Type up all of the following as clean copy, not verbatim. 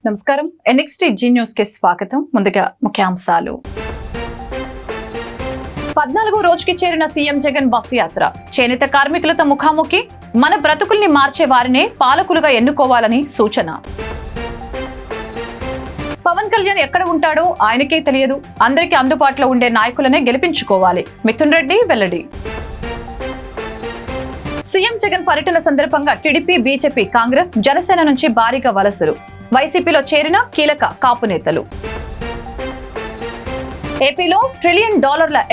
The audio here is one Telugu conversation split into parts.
నమస్కారం. ఎన్ఎక్స్టీ జీ న్యూస్ కి స్వాగతం. ముందుగా ముఖ్యాంశాలు. 14వ రోజుకి చేరిన సీఎం జగన్ బస్సు యాత్ర. చేనేత కార్మికులతో ముఖాముఖి. మన బ్రతుకుల్ని మార్చే వారినే పాలకులుగా ఎన్నుకోవాలని సూచన. పవన్ కళ్యాణ్ ఎక్కడ ఉంటాడో ఆయనకే తెలియదు. అందరికీ అందుబాటులో ఉండే నాయకులనే గెలిపించుకోవాలి. మిథున్ రెడ్డి వెల్లడి. సీఎం జగన్ పర్యటన సందర్భంగా టీడీపీ, బీజేపీ, కాంగ్రెస్, జనసేన నుంచి భారీగా వలసలు. వైసీపీలో చేరిన కీలక కాపు నేతలు. ఏపీలో $1 ట్రిలియన్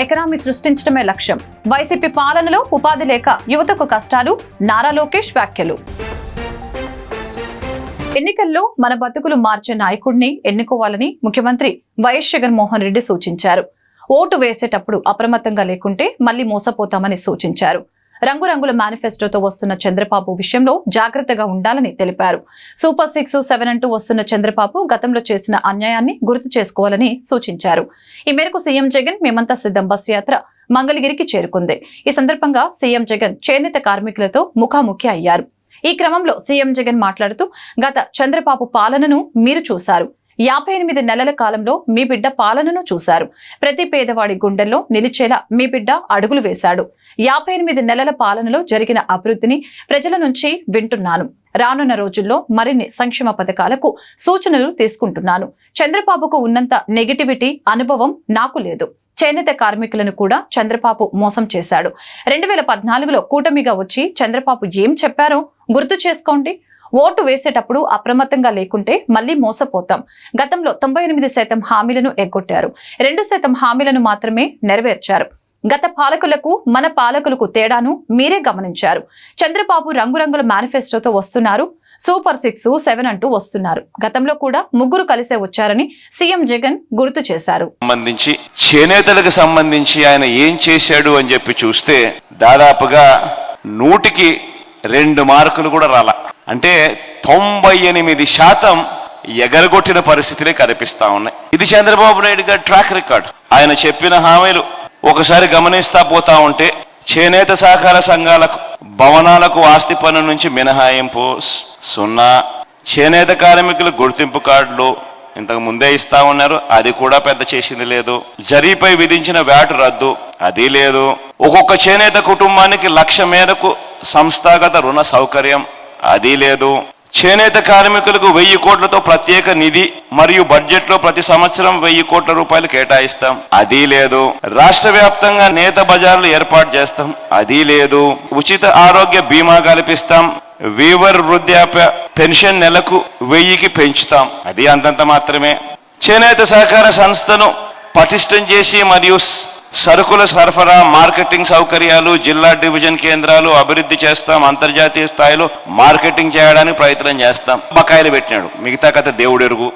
ఎకనామీ సృష్టించడమే లక్ష్యం. వైసీపీ పాలనలో ఉపాధి లేక యువతకు కష్టాలు. నారా లోకేష్ వ్యాఖ్యలు. ఎన్నికల్లో మన బతుకులు మార్చే నాయకుడిని ఎన్నుకోవాలని ముఖ్యమంత్రి వైఎస్ జగన్మోహన్ రెడ్డి సూచించారు. ఓటు వేసేటప్పుడు అప్రమత్తంగా లేకుంటే మళ్లీ మోసపోతామని సూచించారు. రంగురంగుల మేనిఫెస్టోతో వస్తున్న చంద్రబాబు విషయంలో జాగ్రత్తగా ఉండాలని తెలిపారు. సూపర్ 6, 7 అంటూ వస్తున్న చంద్రబాబు గతంలో చేసిన అన్యాయాన్ని గుర్తు చేసుకోవాలని సూచించారు. ఈ మేరకు సీఎం జగన్ మేమంతా సిద్ధం బస్సు యాత్ర మంగళగిరికి చేరుకుంది. ఈ సందర్భంగా సీఎం జగన్ చేనేత కార్మికులతో ముఖాముఖి అయ్యారు. ఈ క్రమంలో సీఎం జగన్ మాట్లాడుతూ, గత చంద్రబాబు పాలనను మీరు చూశారు. 58 నెలల కాలంలో మీ బిడ్డ పాలనను చూశారు. ప్రతి పేదవాడి గుండెల్లో నిలిచేలా మీ బిడ్డ అడుగులు వేశాడు. 58 నెలల పాలనలో జరిగిన అభివృద్ధిని ప్రజల నుంచి వింటున్నాను. రానున్న రోజుల్లో మరిన్ని సంక్షేమ పథకాలకు సూచనలు తీసుకుంటున్నాను. చంద్రబాబుకు ఉన్నంత నెగిటివిటీ అనుభవం నాకు లేదు. చేనేత కార్మికులను కూడా చంద్రబాబు మోసం చేశాడు. 2014లో కూటమిగా వచ్చి చంద్రబాబు ఏం చెప్పారో గుర్తు చేసుకోండి. ఓటు వేసేటప్పుడు అప్రమత్తంగా లేకుంటే మళ్లీ మోసపోతాం. గతంలో 98% హామీలను ఎగ్గొట్టారు. 2% హామీలను మాత్రమే నెరవేర్చారు. గత పాలకులకు మన పాలకులకు తేడాను మీరే గమనించారు. చంద్రబాబు రంగురంగుల మేనిఫెస్టోతో వస్తున్నారు. సూపర్ 6, 7 అంటూ వస్తున్నారు. గతంలో కూడా ముగ్గురు కలిసే వచ్చారని సీఎం జగన్ గుర్తు చేశారు. చేనేతలకు సంబంధించి ఆయన ఏం చేశాడు అని చెప్పి చూస్తే దాదాపుగా 100కి 2 మార్కులు కూడా రాలా. అంటే 98% ఎగరగొట్టిన పరిస్థితులే కనిపిస్తా ఉన్నాయి. ఇది చంద్రబాబు నాయుడు గారి ట్రాక్ రికార్డ్. ఆయన చెప్పిన హామీలు ఒకసారి గమనిస్తా పోతా ఉంటే చేనేత సహకార సంఘాలకు, భవనాలకు ఆస్తి పన్ను నుంచి మినహాయింపు 0. చేనేత కార్మికులు గుర్తింపు కార్డులు ఇంతకు ముందే ఇస్తా ఉన్నారు, అది కూడా పెద్ద చేసింది లేదు. జరీపై విధించిన వ్యాట్ రద్దు, అది లేదు. ఒక్కొక్క చేనేత కుటుంబానికి 1,00,000 మేరకు సంస్థాగత రుణ సౌకర్యం, అది లేదు. చేనేత కార్మికులకు 1000 కోట్లతో ప్రత్యేక నిధి మరియు బడ్జెట్ లో ప్రతి సంవత్సరం 1000 కోట్ల రూపాయలు కేటాయిస్తాం, అది లేదు. రాష్ట్ర వ్యాప్తంగా నేత బజార్లు ఏర్పాటు చేస్తాం, అది లేదు. ఉచిత ఆరోగ్య బీమా కల్పిస్తాం. వీవర్ వృద్ధాప్య పెన్షన్ నెలకు 1000కి పెంచుతాం, అది అంతంత మాత్రమే. చేనేత సహకార సంస్థను పటిష్టం చేసి మరియు సరుకుల సరఫరా, మార్కెటింగ్ సౌకర్యాలు, జిల్లా డివిజన్ కేంద్రాలు అభివృద్ధి చేస్తాం. అంతర్జాతీయ స్థాయిలో మార్కెటింగ్ చేయడానికి ప్రయత్నం చేస్తాం. బకాయిలు పెట్టినాడు, మిగతా కథ దేవుడెరుగు.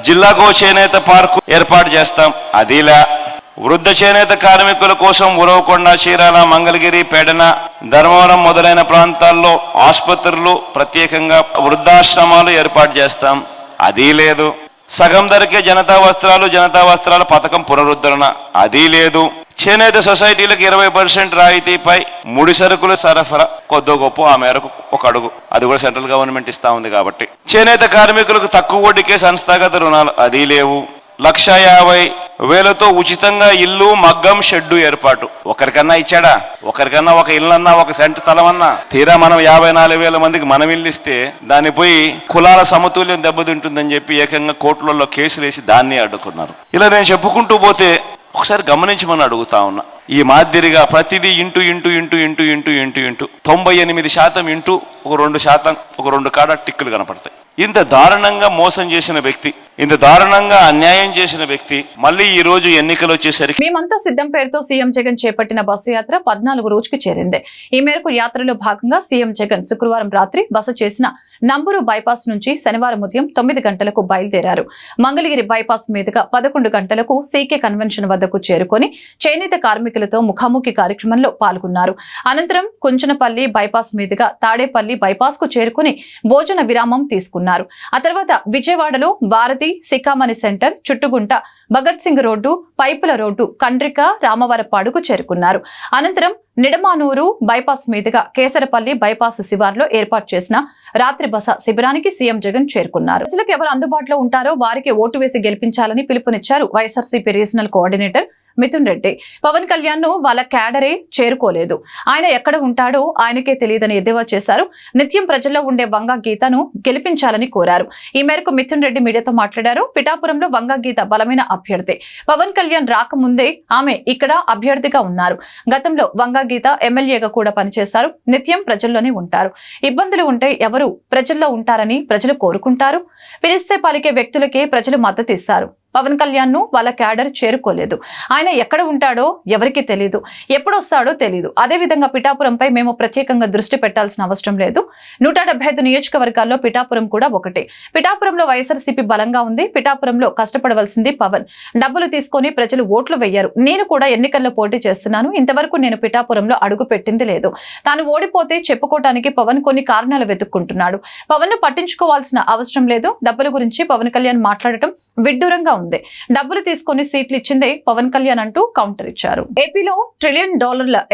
జిల్లాకు చేనేత పార్కు ఏర్పాటు చేస్తాం, అదిలా. వృద్ధ చేనేత కార్మికుల కోసం ఉరవకొండ, చీరాల, మంగళగిరి, పెడన, ధర్మవరం మొదలైన ప్రాంతాల్లో ఆసుపత్రులు, ప్రత్యేకంగా వృద్ధాశ్రమాలు ఏర్పాటు చేస్తాం, అది లేదు. సగం ధరకే జనతా వస్త్రాల పథకం పునరుద్ధరణ, అది లేదు. చేనేత సొసైటీలకు 20% రాయితీపై ముడి సరుకుల సరఫరా కొద్దో గొప్ప ఆ మేరకు ఒక అడుగు, అది కూడా సెంట్రల్ గవర్నమెంట్ ఇస్తా ఉంది కాబట్టి. చేనేత కార్మికులకు తక్కువ వడ్డీకే సంస్థాగత రుణాలు, అది లేవు. 1,50,000తో ఉచితంగా ఇల్లు, మగ్గం, షెడ్డు ఏర్పాటు. ఒకరికన్నా ఇచ్చాడా? ఒకరికన్నా ఒక ఇల్లన్నా, ఒక సెంటు స్థలం అన్నా? తీరా మనం 54,000 మందికి మనం ఇల్లు ఇస్తే దాన్ని పోయి కులాల సమతుల్యం దెబ్బతింటుందని చెప్పి ఏకంగా కోర్టులలో కేసులు వేసి దాన్ని అడ్డుకున్నారు. ఇలా నేను చెప్పుకుంటూ పోతే ఒకసారి గమనించమని అడుగుతా ఉన్నా. ఈ మాదిరిగా ప్రతిదీ ఇంటూ 98% ఇంటూ ఒక 2% ఒక 2 కాడ టిక్కులు కనపడతాయి. ఇంత దారుణంగా మోసం చేసిన వ్యక్తి, ఇంత దారుణంగా అన్యాయం చేసిన వ్యక్తి మళ్ళీ ఈ రోజు ఎన్నికలు వచ్చేసరికి. మేమంతా సిద్ధం పేరుతో సీఎం జగన్ చేపట్టిన బస్సు యాత్ర 14వ రోజుకి చేరింది. ఈ మేరకు యాత్రలో భాగంగా సీఎం జగన్ శుక్రవారం రాత్రి బస చేసిన నంబూరు బైపాస్ నుంచి శనివారం ఉదయం 9 గంటలకు బయలుదేరారు. మంగళగిరి బైపాస్ మీదుగా 11 గంటలకు సీకే కన్వెన్షన్ వద్దకు చేరుకొని చేనేత కార్మికులతో ముఖాముఖి కార్యక్రమంలో పాల్గొన్నారు. అనంతరం కుంచనపల్లి బైపాస్ మీదుగా తాడేపల్లి బైపాస్ కు చేరుకుని భోజన విరామం తీసుకున్నారు. ఆ తర్వాత విజయవాడలో భారతి తిరుపతి, సికామణి సెంటర్, చుట్టుగుంట, భగత్ సింగ్ రోడ్డు, పైపుల రోడ్డు, కండ్రిక, రామవరపాడుకు చేరుకున్నారు. అనంతరం నిడమానూరు బైపాస్ మీదుగా కేసరపల్లి బైపాస్ శివార్లో ఏర్పాటు చేసిన రాత్రి బస శిబిరానికి సీఎం జగన్ చేరుకున్నారు. ప్రజలకు ఎవరు అందుబాటులో ఉంటారో వారికి ఓటు వేసి గెలిపించాలని పిలుపునిచ్చారు వైఎస్ఆర్సీపీ రీజనల్ కోఆర్డినేటర్ మిథున్ రెడ్డి. పవన్ కళ్యాణ్ ను వాళ్ళ క్యాడరే చేరుకోలేదు, ఆయన ఎక్కడ ఉంటాడో ఆయనకే తెలియదని ఎద్దేవా చేశారు. నిత్యం ప్రజల్లో ఉండే వంగా గీతను గెలిపించాలని కోరారు. ఈ మేరకు మిథున్ రెడ్డి మీడియాతో మాట్లాడారు. పిఠాపురంలో వంగా గీత బలమైన అభ్యర్థి. పవన్ కళ్యాణ్ రాకముందే ఆమె ఇక్కడ అభ్యర్థిగా ఉన్నారు. గతంలో వంగా గీత ఎమ్మెల్యేగా కూడా పనిచేశారు. నిత్యం ప్రజల్లోనే ఉంటారు. ఇబ్బందులు ఉంటే ఎవరు ప్రజల్లో ఉంటారని ప్రజలు కోరుకుంటారు. పిలిస్తే పలికే వ్యక్తులకే ప్రజలు మద్దతు ఇస్తారు. పవన్ కళ్యాణ్ ను వాళ్ళ క్యాడర్ చేరుకోలేదు. ఆయన ఎక్కడ ఉంటాడో ఎవరికి తెలియదు, ఎప్పుడొస్తాడో తెలియదు. అదేవిధంగా పిఠాపురంపై మేము ప్రత్యేకంగా దృష్టి పెట్టాల్సిన అవసరం లేదు. 175 నియోజకవర్గాల్లో పిఠాపురం కూడా ఒకటే. పిఠాపురంలో వైఎస్ఆర్సీపీ బలంగా ఉంది. పిఠాపురంలో కష్టపడవలసింది పవన్. డబ్బులు తీసుకొని ప్రజలు ఓట్లు వెయ్యారు. నేను కూడా ఎన్నికల్లో పోటీ చేస్తున్నాను. ఇంతవరకు నేను పిఠాపురంలో అడుగు పెట్టింది లేదు. తాను ఓడిపోతే చెప్పుకోవడానికి పవన్ కొన్ని కారణాలు వెతుక్కుంటున్నాడు. పవన్ ను పట్టించుకోవాల్సిన అవసరం లేదు. డబ్బుల గురించి పవన్ కళ్యాణ్ మాట్లాడటం విడ్డూరంగా ఉంది. డబ్బులు తీసుకొని సీట్లు ఇచ్చిందే పవన్ కళ్యాణ్ అంటూ కౌంటర్ ఇచ్చారు. ఏపీలో $1 ట్రిలియన్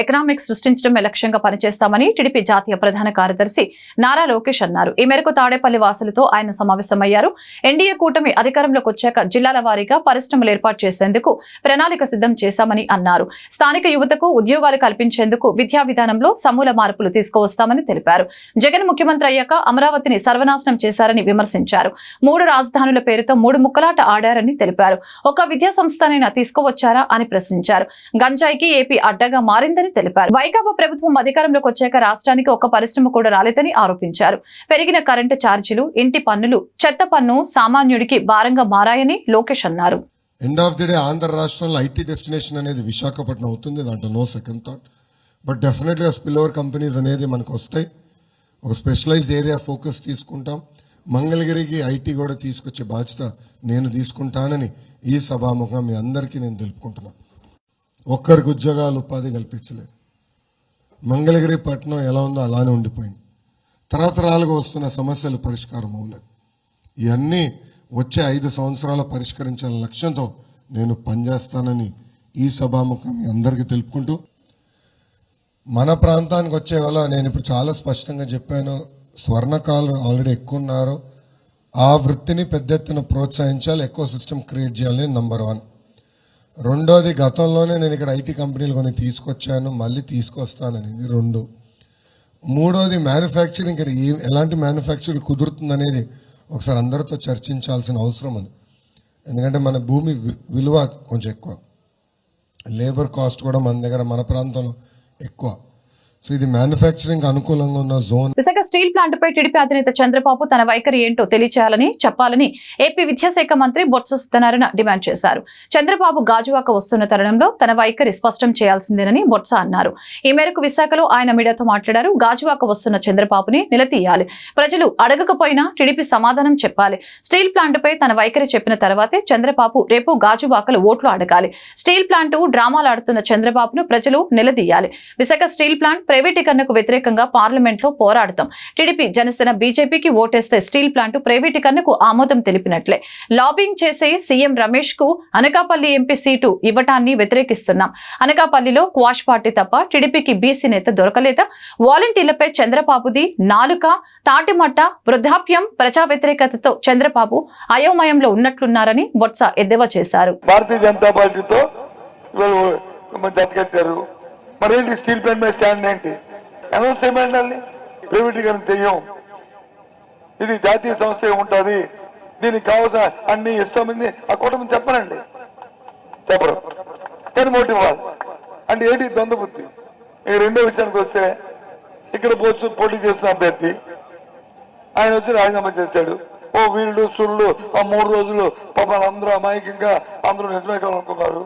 ఎకనామిక్స్ సృష్టించడమే లక్ష్యంగా పనిచేస్తామని టీడీపీ జాతీయ ప్రధాన కార్యదర్శి నారా లోకేష్ అన్నారు. ఈ మేరకు తాడేపల్లి వాసులతో ఆయన సమావేశమయ్యారు. ఎన్డీఏ కూటమి అధికారంలోకి వచ్చాక జిల్లాల వారీగా పరిశ్రమలు ఏర్పాటు చేసేందుకు ప్రణాళిక సిద్ధం చేశామని అన్నారు. స్థానిక యువతకు ఉద్యోగాలు కల్పించేందుకు విద్యా విధానంలో సమూల మార్పులు తీసుకువస్తామని తెలిపారు. జగన్ ముఖ్యమంత్రి అయ్యాక అమరావతిని సర్వనాశనం చేశారని విమర్శించారు. 3 రాజధానుల పేరుతో 3 ముక్కలాట ఆడారని తెలిపారు. ఒక విద్యా సంస్థనైనా తీసుకువచ్చారా అని ప్రశ్నించారు. గంజాయికి ఏపీ అడ్డగా మారిందని తెలిపారు. వైకాపా ప్రభుత్వం అధికారంలోకి వచ్చాక రాష్ట్రానికి ఒక్క పరిశ్రమ కూడా రాలేదని ఆరోపించారు. పెరిగిన కరెంటు ఛార్జీలు, ఇంటి పన్నులు, చెత్త పన్ను సామాన్యుడికి భారంగా మారాయని లోకేష్ అన్నారు. End of the day Andhra రాష్ట్రంలో ఐటీ డెస్టినేషన్ అనేది విశాఖపట్నం అవుతుంది. దాంట్లో నో సెకండ్ థాట్. బట్ డెఫినెట్గా స్పిల్ ఓవర్ కంపెనీస్ అనేది మనకు వస్తాయి. ఒక స్పెషలైజ్డ్ ఏరియా ఫోకస్ తీసుకుంటాం. మంగళగిరికి ఐటీ కూడా తీసుకొచ్చే బాధ్యత నేను తీసుకుంటానని ఈ సభాముఖంగా మీ అందరికీ నేను తెలుపుకుంటున్నా. ఒక్కరికి ఉద్యోగాలు ఉపాధి కల్పించలేదు. మంగళగిరి పట్టణం ఎలా ఉందో అలానే ఉండిపోయింది. తరతరాలుగా వస్తున్న సమస్యలు పరిష్కారం అవ్వలేదు. ఇవన్నీ వచ్చే 5 సంవత్సరాల పరిష్కరించాలనే లక్ష్యంతో నేను పనిచేస్తానని ఈ సభాముఖం మీ అందరికీ తెలుపుకుంటూ, మన ప్రాంతానికి వచ్చే వల్ల నేను ఇప్పుడు చాలా స్పష్టంగా చెప్పాను. స్వర్ణకారులు ఆల్రెడీ ఎక్కువ ఉన్నారు. ఆ వృత్తిని పెద్ద ఎత్తున ప్రోత్సహించాలి, ఎకో సిస్టమ్ క్రియేట్ చేయాలి. నెంబర్ 1. రెండోది, గతంలోనే నేను ఇక్కడ ఐటీ కంపెనీలు కొన్ని తీసుకొచ్చాను, మళ్ళీ తీసుకొస్తాననేది 2. మూడోది, మ్యానుఫ్యాక్చరింగ్ ఇక్కడ ఎలాంటి మ్యానుఫ్యాక్చరింగ్ కుదురుతుందనేది ఒకసారి అందరితో చర్చించాల్సిన అవసరం ఉంది. ఎందుకంటే మన భూమి విలువ కొంచెం ఎక్కువ, లేబర్ కాస్ట్ కూడా మన దగ్గర మన ప్రాంతంలో ఎక్కువ. సో ఇది మ్యానుఫ్యాక్చరింగ్ అనుకూలంగా ఉన్న జోన్. విశాఖ స్టీల్ ప్లాంట్ పై టీడీపీ అధినేత చంద్రబాబు తన వైఖరి ఏంటో తెలియచేయాలని చెప్పాలని ఏపీ విద్యాశాఖ మంత్రి బొత్స సత్యనారాయణ డిమాండ్ చేశారు. చంద్రబాబు గాజువాక వస్తున్న తరుణంలో తన వైఖరి స్పష్టం చేయాల్సిందేనని బొత్స అన్నారు. ఈ మేరకు విశాఖలో ఆయన మీడియాతో మాట్లాడారు. గాజువాక వస్తున్న చంద్రబాబుని నిలదీయాలి. ప్రజలు అడగకపోయినా టీడీపీ సమాధానం చెప్పాలి. స్టీల్ ప్లాంట్ పై తన వైఖరి చెప్పిన తర్వాతే చంద్రబాబు రేపు గాజువాకలు ఓట్లు అడగాలి. స్టీల్ ప్లాంట్ డ్రామాలు ఆడుతున్న చంద్రబాబును ప్రజలు నిలదీయాలి. విశాఖ స్టీల్ ప్లాంట్ ప్రైవేటీకరణకు వ్యతిరేకంగా పార్లమెంట్ లో పోరాడతాం. టీడీపీ, జనసేన, బీజేపీకి ఓటేస్తే స్టీల్ ప్లాంట్ ప్రైవేటీకరణకు ఆమోదం తెలిపినట్లే. లాబింగ్ చేసే సీఎం రమేష్ కు అనకాపల్లి ఎంపీ సీటు ఇవ్వటాన్ని వ్యతిరేకిస్తున్నాం. అనకాపల్లిలో క్వాష్ పార్టీ తప్ప టీడీపీకి బీసీ నేత దొరకలేదా? వాలంటీర్లపై చంద్రబాబుది నాలుక, తాటిమట్ట, వృద్ధాప్యం, ప్రజా వ్యతిరేకతతో చంద్రబాబు అయోమయంలో ఉన్నట్లున్నారని బొత్స ఎద్దేవా చేశారు. భారతీయ జనతా పార్టీతో జతకట్టారు. మరేంటి స్టీల్ ప్లాంట్ మీద స్టాండ్ ఏంటి? అనౌన్స్ చేయమండి. ప్రైవేటీకరణ చెయ్యం, ఇది జాతీయ సంస్థ ఉంటుంది, దీనికి కావాల్సిన అన్ని ఇస్తామని ఆ కూటమి చెప్పనండి, చెప్పరు. కానీ మోటివ్ ఇవ్వాలి అంటే ఏంటి? ద్వంద్వ బుద్ధి. ఇక రెండో విషయానికి వస్తే, ఇక్కడ పోటీ చేసిన అభ్యర్థి ఆయన వచ్చి రాజీనామా చేశాడు. ఓ వీరుడు సురుడు ఆ 3 రోజులు పాపం అందరూ అమాయకంగా అందరూ నిజమే కావాలనుకున్నారు.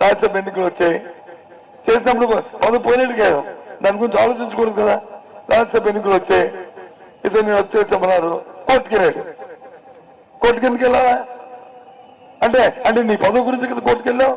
రాజ్యసభ ఎన్నికలు వచ్చాయి. చేసినప్పుడు పదవి పోయినట్టు కాదు, దాని గురించి ఆలోచించకూడదు కదా. రాజ్యసభ ఎన్నికలు వచ్చాయి, ఇతను వచ్చేసామన్నారు, కోర్టుకి వెళ్ళాడు. కోర్టుకి ఎందుకు వెళ్ళాలా అంటే నీ పదవి గురించి కదా కోర్టుకు వెళ్ళావు.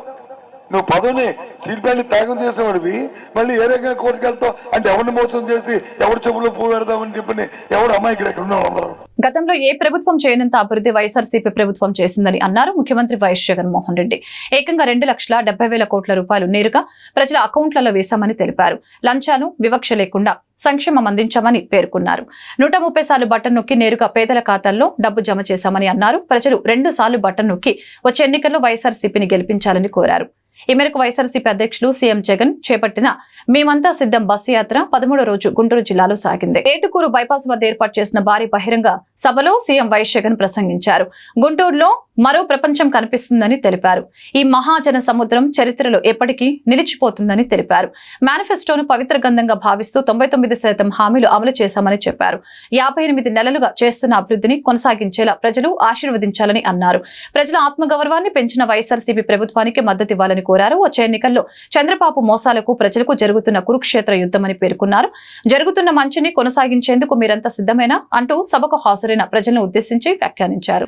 నువ్వు పదవిని స్టీల్ ప్లాంట్ త్యాగం చేసేవాడివి మళ్ళీ ఏ రకంగా కోర్టుకు వెళ్తావు అంటే ఎవరిని మోసం చేసి ఎవరి చెప్పులో పువ్వు పెడతామని చెప్పని ఎవరు అమ్మాయి ఇక్కడ ఉన్నావు అందరూ. గతంలో ఏ ప్రభుత్వం చేయనంత అభివృద్ధి వైఎస్ఆర్సీపీ ప్రభుత్వం చేసిందని అన్నారు ముఖ్యమంత్రి వైఎస్ జగన్మోహన్ రెడ్డి. ఏకంగా 2,70,000 కోట్ల రూపాయలు నేరుగా ప్రజల అకౌంట్లలో వేశామని తెలిపారు. లంచాలు వివక్ష లేకుండా సంక్షేమం అందించామని పేర్కొన్నారు. 130 సార్లు బటన్ నొక్కి నేరుగా పేదల ఖాతాల్లో డబ్బు జమ చేశామని అన్నారు. ప్రజలు 2 సార్లు బటన్ నొక్కి వచ్చే ఎన్నికల్లో వైఎస్ఆర్సీపీని గెలిపించాలని కోరారు. ఈ మేరకు వైఎస్ఆర్సీపీ అధ్యక్షులు సీఎం జగన్ చేపట్టిన మేమంతా సిద్ధం బస్సు యాత్ర 13వ రోజు గుంటూరు జిల్లాలో సాగింది. ఏటుకూరు బైపాస్ వద్ద ఏర్పాటు చేసిన భారీ బహిరంగ సభలో సీఎం వైఎస్ జగన్ ప్రసంగించారు. గుంటూరులో మరో ప్రపంచం కనిపిస్తుందని తెలిపారు. ఈ మహాజన సముద్రం చరిత్రలో ఎప్పటికీ నిలిచిపోతుందని తెలిపారు. మేనిఫెస్టోను పవిత్ర గంధంగా భావిస్తూ 99% హామీలు అమలు చేశామని చెప్పారు. 58 నెలలుగా చేస్తున్న అభివృద్ధిని కొనసాగించేలా ప్రజలు ఆశీర్వదించాలని అన్నారు. ప్రజల ఆత్మగౌరవాన్ని పెంచిన వైఎస్ఆర్సీపీ ప్రభుత్వానికి మద్దతివ్వాలని కోరారు. వచ్చే ఎన్నికల్లో చంద్రబాబు మోసాలకు ప్రజలకు జరుగుతున్న కురుక్షేత్ర యుద్ధమని పేర్కొన్నారు. జరుగుతున్న మంచిని కొనసాగించేందుకు మీరంతా సిద్ధమేనా అంటూ సభకు హాజరైన ప్రజలను ఉద్దేశించి వ్యాఖ్యానించారు.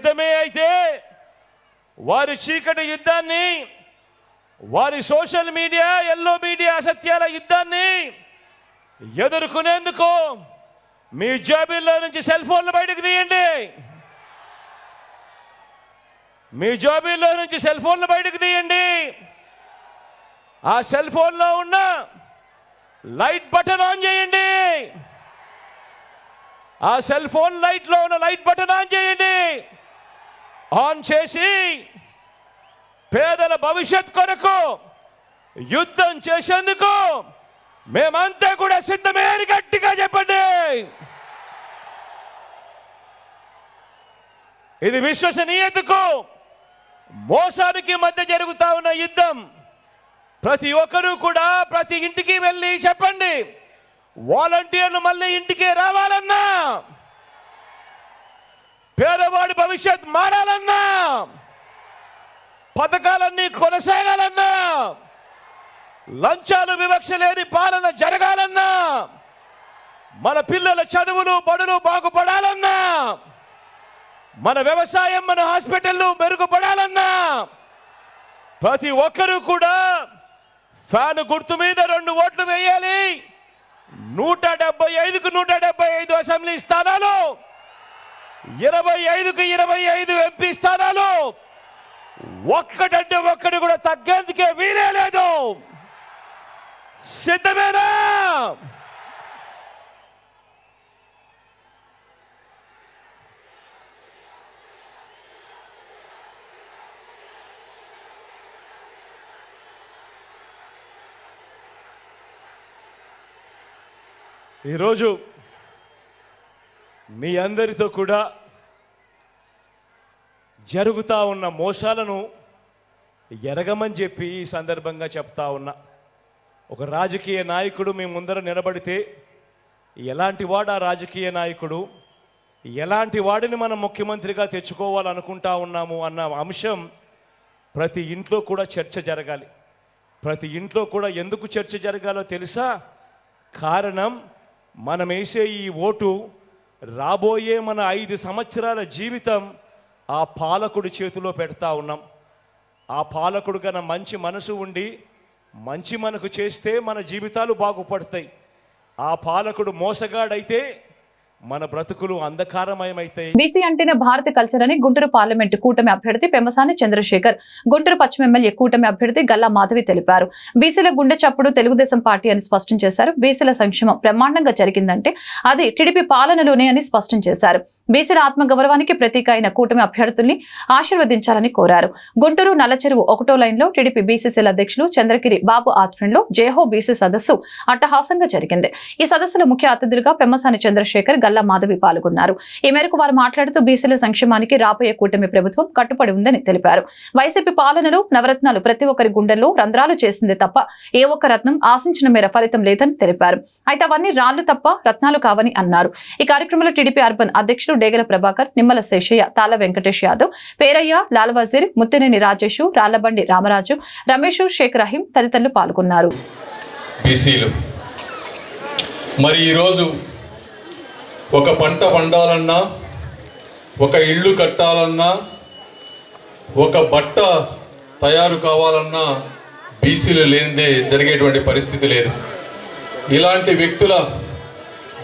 వారి చీకటి యుద్ధాన్ని, వారి సోషల్ మీడియా ఎల్లో మీడియా అసత్యాల యుద్ధాన్ని ఎదుర్కొనేందుకు మీ జేబుల్లో నుంచి సెల్ ఫోన్లు బయటకు తీయండి. మీ జేబుల్లో నుంచి సెల్ ఫోన్లు బయటకు తీయండి. ఆ సెల్ ఫోన్లో ఉన్న లైట్ బటన్ ఆన్ చేయండి. ఆ సెల్ ఫోన్ లైట్లో ఉన్న లైట్ బటన్ ఆన్ చేయండి. ఆన్ చేసి పేదల భవిష్యత్ కొరకు యుద్ధం చేసేందుకు మేమంతా కూడా సిద్ధమే అని గట్టిగా చెప్పండి. ఇది విశ్వసనీయతకు మోసానికి మధ్య జరుగుతా ఉన్న యుద్ధం. ప్రతి ఒక్కరూ కూడా ప్రతి ఇంటికి వెళ్ళి చెప్పండి, వాలంటీర్లు మళ్ళీ ఇంటికి రావాలన్నా, పేదవాడి భవిష్యత్ మారాలన్నా, పథకాలన్నీ కొనసాగాలన్నా, లంచాలు వివక్ష లేని పాలన జరగాలన్నా, మన పిల్లల చదువులు బడులు బాగుపడాలన్నా, మన వ్యవసాయం మన హాస్పిటళ్లు మెరుగుపడాలన్నా ప్రతి ఒక్కరూ కూడా ఫ్యాన్ గుర్తు మీద 2 ఓట్లు వేయాలి. 175కు 175 అసెంబ్లీ స్థానాలు, 25కు 25 ఎంపీ స్థానాలు, ఒక్కటంటే ఒక్కటి కూడా తగ్గేందుకే వీలే లేదు. సిద్ధమేనా? ఈరోజు మీ అందరితో కూడా జరుగుతూ ఉన్న మోసాలను ఎరగమని చెప్పి ఈ సందర్భంగా చెప్తా ఉన్నా. ఒక రాజకీయ నాయకుడు మీ ముందర నిలబడితే ఎలాంటి వాడు ఆ రాజకీయ నాయకుడు, ఎలాంటి వాడిని మనం ముఖ్యమంత్రిగా తెచ్చుకోవాలనుకుంటా ఉన్నాము అన్న అంశం ప్రతి ఇంట్లో కూడా చర్చ జరగాలి. ప్రతి ఇంట్లో కూడా ఎందుకు చర్చ జరగాలో తెలుసా? కారణం, మనం వేసే ఈ ఓటు రాబోయే మన 5 సంవత్సరాల జీవితం ఆ పాలకుడి చేతిలో పెడతా ఉన్నాం. ఆ పాలకుడు కన్నా మంచి మనసు ఉండి మంచి మనకు చేస్తే మన జీవితాలు బాగుపడతాయి. ఆ పాలకుడు మోసగాడైతే మన బ్రతుకులు అంధకారమయమైతాయి. బీసీ అంటేనే భారత కల్చర్ అని గుంటూరు పార్లమెంటు కూటమి అభ్యర్థి పెమ్మసాని చంద్రశేఖర్, గుంటూరు పశ్చిమ ఎమ్మెల్యే కూటమి అభ్యర్థి గల్లా మాధవి తెలిపారు. బీసీల గుండె చప్పుడు తెలుగుదేశం పార్టీ అని స్పష్టం చేశారు. బీసీల సంక్షేమం బ్రహ్మాండంగా జరిగిందంటే అది టీడీపీ పాలనలోనే అని స్పష్టం చేశారు. బీసీల ఆత్మగౌరవానికి ప్రతీక అయిన కూటమి అభ్యర్థుల్ని ఆశీర్వదించాలని కోరారు. గుంటూరు నల్లచెరువు 1వ లైన్లో టీడీపీ బీసీసీల అధ్యక్షులు చంద్రగిరి బాబు ఆధ్వర్యంలో జయహో బీసీ సదస్సు అట్టహాసంగా జరిగింది. ఈ సదస్సులో ముఖ్య అతిథులుగా పెమ్మసాని చంద్రశేఖర్, గల్లా మాధవి పాల్గొన్నారు. ఈ మేరకు వారు మాట్లాడుతూ బీసీల సంక్షేమానికి రాబోయే కూటమి ప్రభుత్వం కట్టుబడి ఉందని తెలిపారు. వైసీపీ పాలనలో నవరత్నాలు ప్రతి ఒక్కరి గుండెల్లో రంధ్రాలు చేసిందే తప్ప ఏ ఒక్క రత్నం ఆశించిన మేర ఫలితం లేదని తెలిపారు. అయితే అవన్నీ రాళ్లు తప్ప రత్నాలు కావని అన్నారు. ఈ కార్యక్రమంలో టీడీపీ అర్బన్ అధ్యక్షులు డేగల ప్రభాకర్, నిమ్మల శేషయ్య, తాళ వెంకటేష్ యాదవ్, పేరయ్య, లాల్ వజీర్, ముత్తినేని రాజేష్, రాళ్లబండి రామరాజు, రమేష్, షేక్ రహీం తదితరులు పాల్గొన్నారు. మరి ఈరోజు ఒక పంట పండాలన్నా, ఒక ఇల్లు కట్టాలన్నా, ఒక బట్ట తయారు కావాలన్నా బీసీలు లేనిదే జరిగేటువంటి పరిస్థితి లేదు. ఇలాంటి వ్యక్తుల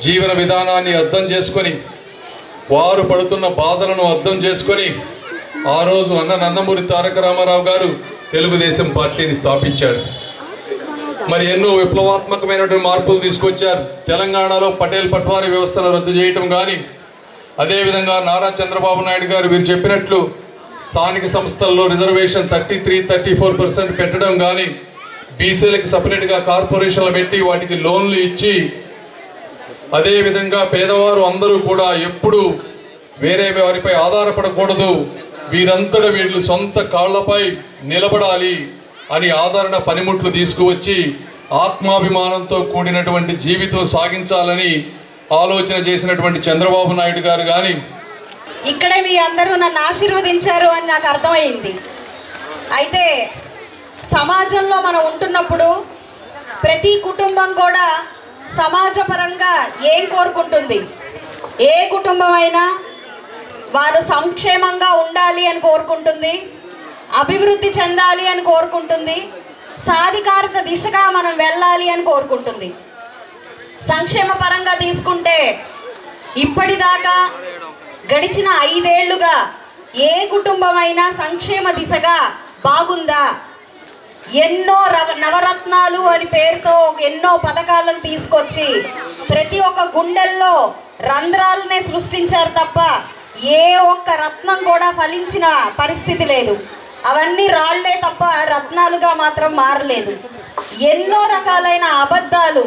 జీవన విధానాన్ని అర్థం చేసుకొని, వారు పడుతున్న బాధలను అర్థం చేసుకొని ఆ రోజు నందమూరి తారక రామారావు గారు తెలుగుదేశం పార్టీని స్థాపించారు. మరి ఎన్నో విప్లవాత్మకమైనటువంటి మార్పులు తీసుకొచ్చారు. తెలంగాణలో పటేల్ పట్వారీ వ్యవస్థను రద్దు చేయటం కానీ, అదేవిధంగా నారా చంద్రబాబు నాయుడు గారు వీరు చెప్పినట్లు స్థానిక సంస్థల్లో రిజర్వేషన్ 33-34% పెట్టడం కానీ, బీసీలకు సపరేట్గా కార్పొరేషన్లు పెట్టి వాటికి లోన్లు ఇచ్చి, అదేవిధంగా పేదవారు అందరూ కూడా ఎప్పుడు వేరే వారిపై ఆధారపడకూడదు, వీరంతటా వీళ్ళు సొంత కాళ్లపై నిలబడాలి అని ఆదరణ పనిముట్లు తీసుకువచ్చి ఆత్మాభిమానంతో కూడినటువంటి జీవితం సాగించాలని ఆలోచన చేసినటువంటి చంద్రబాబు నాయుడు గారు కానీ, ఇక్కడే మీ అందరూ నన్ను ఆశీర్వదించారు అని నాకు అర్థమైంది. అయితే సమాజంలో మనం ఉంటున్నప్పుడు ప్రతి కుటుంబం కూడా సమాజపరంగా ఏం కోరుకుంటుంది? ఏ కుటుంబం అయినా వారు సంక్షేమంగా ఉండాలి అని కోరుకుంటుంది, అభివృద్ధి చెందాలి అని కోరుకుంటుంది, సాధికారత దిశగా మనం వెళ్ళాలి అని కోరుకుంటుంది. సంక్షేమ పరంగా తీసుకుంటే ఇప్పటిదాకా గడిచిన 5 ఏళ్లుగా ఏ కుటుంబమైనా సంక్షేమ దిశగా బాగుందా? ఎన్నో నవరత్నాలు అని పేరుతో ఎన్నో పథకాలను తీసుకొచ్చి ప్రతి ఒక్క గుండెల్లో రంధ్రాలనే సృష్టించారు తప్ప ఏ ఒక్క రత్నం కూడా ఫలించిన పరిస్థితి లేదు. అవన్నీ రాళ్లే తప్ప రత్నాలుగా మాత్రం మారలేదు. ఎన్నో రకాలైన అబద్ధాలు,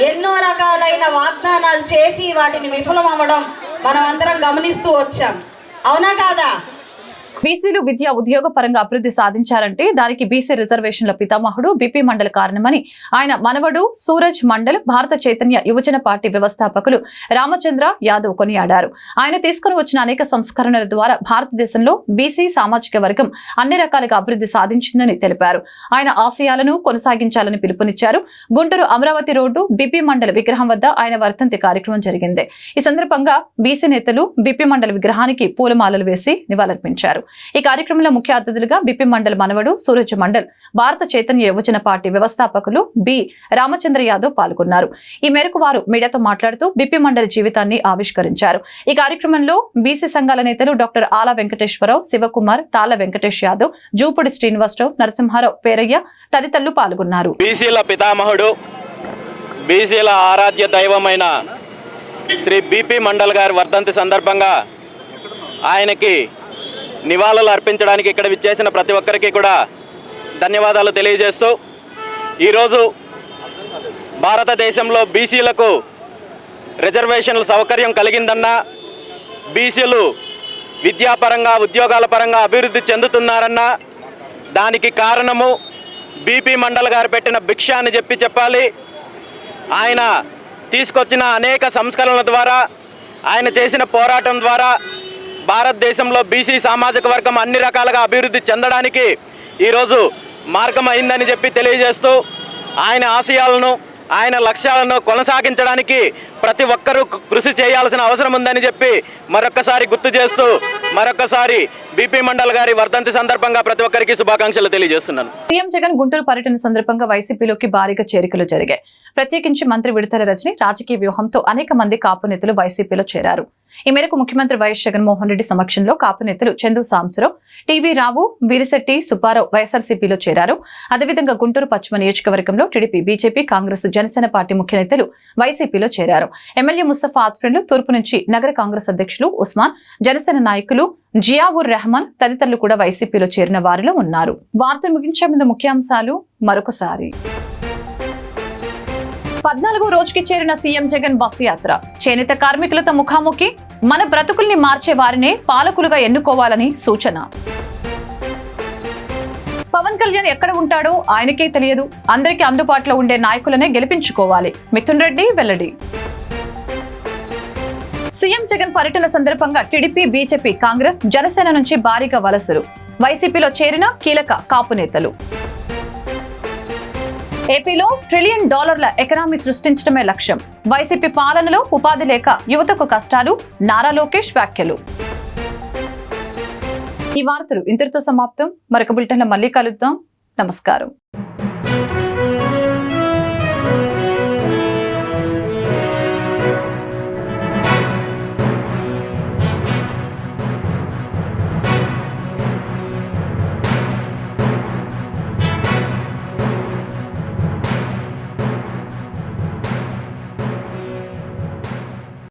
ఎన్నో రకాలైన వాగ్దానాలు చేసి వాటిని విఫలం అవ్వడం మనం అందరం గమనిస్తూ వచ్చాం. అవునా కాదా? బీసీలు విద్యా ఉద్యోగ పరంగా అభివృద్ధి సాధించాలంటే దానికి బీసీ రిజర్వేషన్ల పితామహుడు బీపీ మండల్ కారణమని ఆయన మనవడు సూరజ్ మండల్ భారత చైతన్య యువజన పార్టీ వ్యవస్థాపకులు రామచంద్ర యాదవ్ కొనియాడారు. ఆయన తీసుకుని వచ్చిన అనేక సంస్కరణల ద్వారా భారతదేశంలో బీసీ సామాజిక వర్గం అన్ని రకాలుగా అభివృద్ధి సాధించిందని తెలిపారు. ఆయన ఆశయాలను కొనసాగించాలని పిలుపునిచ్చారు. గుంటూరు అమరావతి రోడ్డు బీపీ మండల్ విగ్రహం వద్ద ఆయన వర్ధంతి కార్యక్రమం జరిగింది. ఈ సందర్భంగా బీసీ నేతలు బీపీ మండల్ విగ్రహానికి పూలమాలలు వేసి నివాళులర్పించారు. ఈ కార్యక్రమంలో ముఖ్య అతిథులుగా బీపీ మండల్ మనవడు సూరజ్ మండల్ భారత చైతన్య యువజన పార్టీ వ్యవస్థాపకులు బి రామచంద్ర యాదవ్ పాల్గొన్నారు. ఈ మేరకు వారు మీడియాతో మాట్లాడుతూ బీపీ మండల్ జీవితాన్ని ఆవిష్కరించారు. ఈ కార్యక్రమంలో బీసీ సంఘాల నేతలు డాక్టర్ ఆల వెంకటేశ్వరరావు, శివకుమార్, తాళ్ల వెంకటేష్ యాదవ్, జూపుడి శ్రీనివాసరావు, నరసింహారావు, పేరయ్య తదితరులు పాల్గొన్నారు. బీసీల పితామహుడు, బీసీల ఆరాధ్య దైవమైన శ్రీ బీపీ మండల్ గారి వర్ధంతి సందర్భంగా ఆయనకి నివాళులు అర్పించడానికి ఇక్కడ విచ్చేసిన ప్రతి ఒక్కరికి కూడా ధన్యవాదాలు తెలియజేస్తూ, ఈరోజు భారతదేశంలో బీసీలకు రిజర్వేషన్ల సౌకర్యం కలిగిందన్నా, బీసీలు విద్యాపరంగా ఉద్యోగాల పరంగా అభివృద్ధి చెందుతున్నారన్నా దానికి కారణము బీపీ మండల్ గారు పెట్టిన భిక్ష అని చెప్పాలి. ఆయన తీసుకొచ్చిన అనేక సంస్కరణల ద్వారా, ఆయన చేసిన పోరాటం ద్వారా భారతదేశంలో బీసీ సామాజిక వర్గం అన్ని రకాలుగా అభివృద్ధి చెందడానికి ఈరోజు మార్గం అయిందని తెలియజేస్తూ, ఆయన ఆశయాలను, ఆయన లక్ష్యాలను కొనసాగించడానికి ప్రతి ఒక్కరూ కృషి చేయాల్సిన అవసరం ఉందని మరొక్కసారి గుర్తు చేస్తూ, మరొక్కసారి బీపీ మండల్ గారి వర్ధంతి సందర్భంగా ప్రతి ఒక్కరికి శుభాకాంక్షలు తెలియజేస్తున్నాను. సీఎం జగన్ గుంటూరు పర్యటన సందర్భంగా వైసీపీలోకి భారీగా చేరికలు జరిగాయి. ప్రత్యేకించి మంత్రి విడతల రజని రాజకీయ వ్యూహంతో అనేక మంది కాపు నేతలు వైసీపీలో చేరారు. ఈ మేరకు ముఖ్యమంత్రి వైఎస్ జగన్మోహన్ రెడ్డి సమక్షంలో కాపు నేతలు చందు సాంబశివరావు, టీవీ రావు, వీరిశెట్టి సుబ్బారావు వైఎస్ఆర్సీపీలో చేరారు. అదేవిధంగా గుంటూరు పశ్చిమ నియోజకవర్గంలో TDP, BJP, Congress, Janasena party ముఖ్య నేతలు వైసీపీలో చేరారు. ఎమ్మెల్యే ముస్తఫా ఆధ్వర్యంలో తూర్పు నుంచి నగర కాంగ్రెస్ అధ్యక్షులు ఉస్మాన్, జనసేన నాయకులు జియావుర్ రెహమాన్ తదితరులు కూడా వైసీపీలో చేరిన వారిలో ఉన్నారు. వార్తలు ముగించే ముందు ముఖ్యాంశాలు మరొకసారి. 14వ రోజుకి చేరిన సీఎం జగన్ బస్సు యాత్ర. చేనేత కార్మికులతో ముఖాముఖి. మన బ్రతుకుల్ని మార్చే వారినే పాలకులుగా ఎన్నుకోవాలని సూచన. పవన్ కళ్యాణ్ ఎక్కడ ఉంటాడో ఆయనకే తెలియదు. అందరికీ అందుబాటులో ఉండే నాయకులనే గెలిపించుకోవాలి. మిథున్ రెడ్డి వెల్లడి. సీఎం జగన్ పర్యటన సందర్భంగా టీడీపీ, బీజేపీ, కాంగ్రెస్, జనసేన నుంచి భారీగా వలసలు. వైసీపీలో చేరిన కీలక కాపు నేతలు. ఏపీలో $1 ట్రిలియన్ ఎకనామీ సృష్టించడమే లక్ష్యం. వైసీపీ పాలనలో ఉపాధి లేక యువతకు కష్టాలు. నారా లోకేష్ వ్యాఖ్యలు. ఈ వార్తలు ఇంతటితో సమాప్తం. మరొక బులెటిన్లో మళ్ళీ కలుద్దాం. నమస్కారం.